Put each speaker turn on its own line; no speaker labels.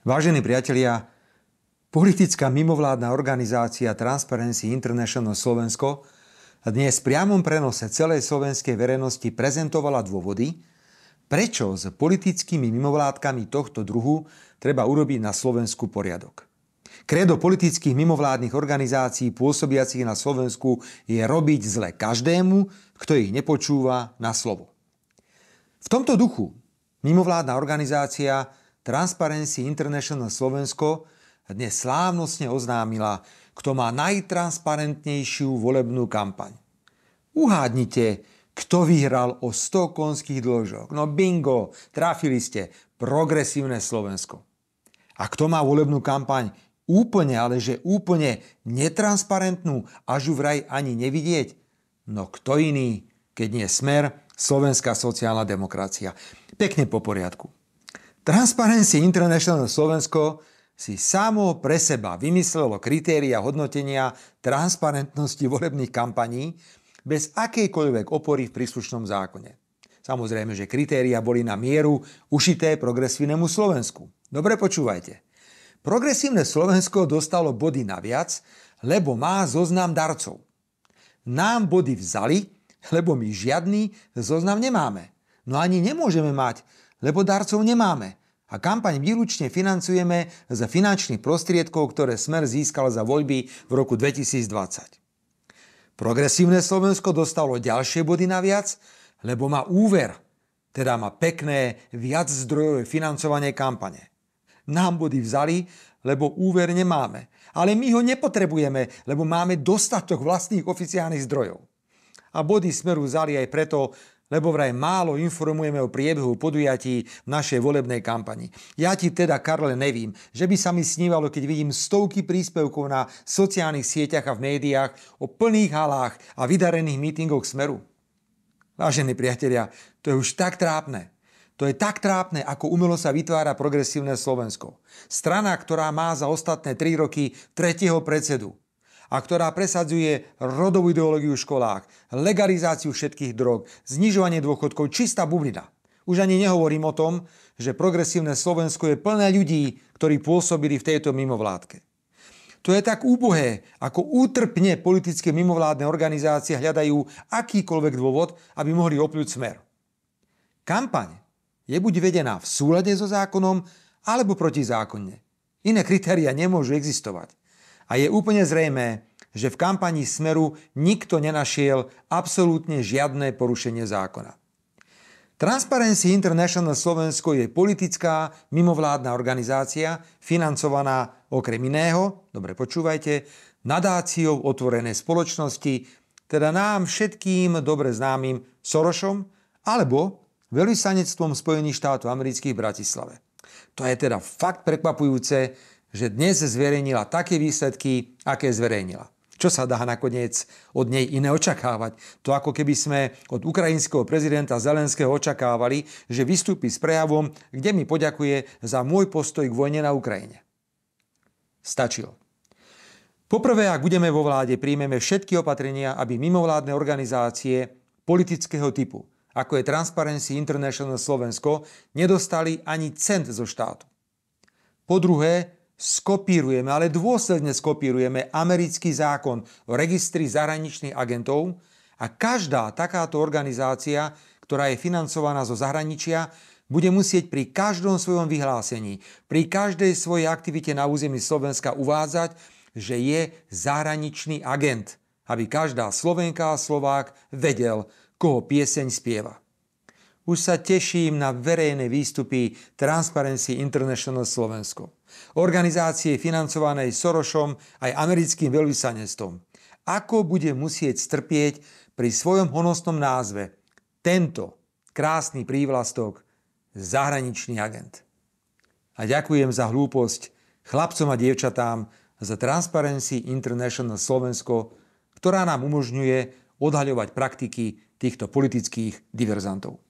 Vážení priatelia, politická mimovládna organizácia Transparency International Slovensko dnes v priamom prenose celej slovenskej verejnosti prezentovala dôvody, prečo s politickými mimovládkami tohto druhu treba urobiť na Slovensku poriadok. Krédo politických mimovládnych organizácií pôsobiacich na Slovensku je robiť zle každému, kto ich nepočúva na slovo. V tomto duchu mimovládna organizácia Transparency International Slovensko dnes slávnostne oznámila, kto má najtransparentnejšiu volebnú kampaň. Uhádnite, kto vyhral o 100 konských dĺžok. No bingo, trafili ste, Progresívne Slovensko. A kto má volebnú kampaň úplne, ale že úplne netransparentnú, až ju vraj ani nevidieť? No kto iný, keď nie Smer, Slovenská sociálna demokracia. Pekne po poriadku. Transparency International Slovensko si samo pre seba vymyslelo kritéria hodnotenia transparentnosti volebných kampaní bez akejkoľvek opory v príslušnom zákone. Samozrejme, že kritéria boli na mieru ušité Progresívnemu Slovensku. Dobre počúvajte. Progresívne Slovensko dostalo body naviac, lebo má zoznam darcov. Nám body vzali, lebo my žiadny zoznam nemáme. No ani nemôžeme mať, lebo darcov nemáme. A kampaň výlučne financujeme z finančných prostriedkov, ktoré Smer získal za voľby v roku 2020. Progresívne Slovensko dostalo ďalšie body naviac, lebo má úver, teda má pekné viaczdrojové financovanie kampane. Nám body vzali, lebo úver nemáme. Ale my ho nepotrebujeme, lebo máme dostatok vlastných oficiálnych zdrojov. A body Smeru vzali aj preto, lebo vraj málo informujeme o priebehu podujatí v našej volebnej kampani. Ja ti teda, Karle, nevím, že by sa mi snívalo, keď vidím stovky príspevkov na sociálnych sieťach a v médiách o plných halách a vydarených mítingoch Smeru. Vážení priatelia, to je už tak trápne. To je tak trápne, ako umelo sa vytvára Progresívne Slovensko. Strana, ktorá má za ostatné 3 roky 3. predsedu a ktorá presadzuje rodovú ideológiu v školách, legalizáciu všetkých drog, znižovanie dôchodkov, čistá bublina. Už ani nehovorím o tom, že Progresívne Slovensko je plné ľudí, ktorí pôsobili v tejto mimovládke. To je tak úbohé, ako útrpne politické mimovládne organizácie hľadajú akýkoľvek dôvod, aby mohli opľuť Smer. Kampaň je buď vedená v súlade so zákonom, alebo protizákonne. Iné kritériá nemôžu existovať. A je úplne zrejmé, že v kampani Smeru nikto nenašiel absolútne žiadne porušenie zákona. Transparency International Slovensko je politická mimovládna organizácia financovaná okrem iného, dobre počúvajte, nadáciou otvorenej spoločnosti, teda nám všetkým dobre známym Sorošom alebo veľvyslanectvom Spojených štátov amerických v Bratislave. To je teda fakt prekvapujúce, že dnes zverejnila také výsledky, aké zverejnila. Čo sa dá nakoniec od nej iné očakávať? To ako keby sme od ukrajinského prezidenta Zelenského očakávali, že vystúpi s prejavom, kde mi poďakuje za môj postoj k vojne na Ukrajine. Stačilo. Poprvé, ak budeme vo vláde, príjmeme všetky opatrenia, aby mimovládne organizácie politického typu, ako je Transparency International Slovensko, nedostali ani cent zo štátu. Po druhé, skopírujeme, ale dôsledne skopírujeme americký zákon o registri zahraničných agentov a každá takáto organizácia, ktorá je financovaná zo zahraničia, bude musieť pri každom svojom vyhlásení, pri každej svojej aktivite na území Slovenska uvádzať, že je zahraničný agent, aby každá Slovenka a Slovák vedel, koho pieseň spieva. Už sa teším na verejné výstupy Transparency International Slovensko. Organizácie financovanej Sorošom aj americkým veľvyslanectvom. Ako bude musieť strpieť pri svojom honosnom názve tento krásny prívlastok zahraničný agent. A ďakujem za hlúposť chlapcom a dievčatám z Transparency International Slovensko, ktorá nám umožňuje odhaľovať praktiky týchto politických diverzantov.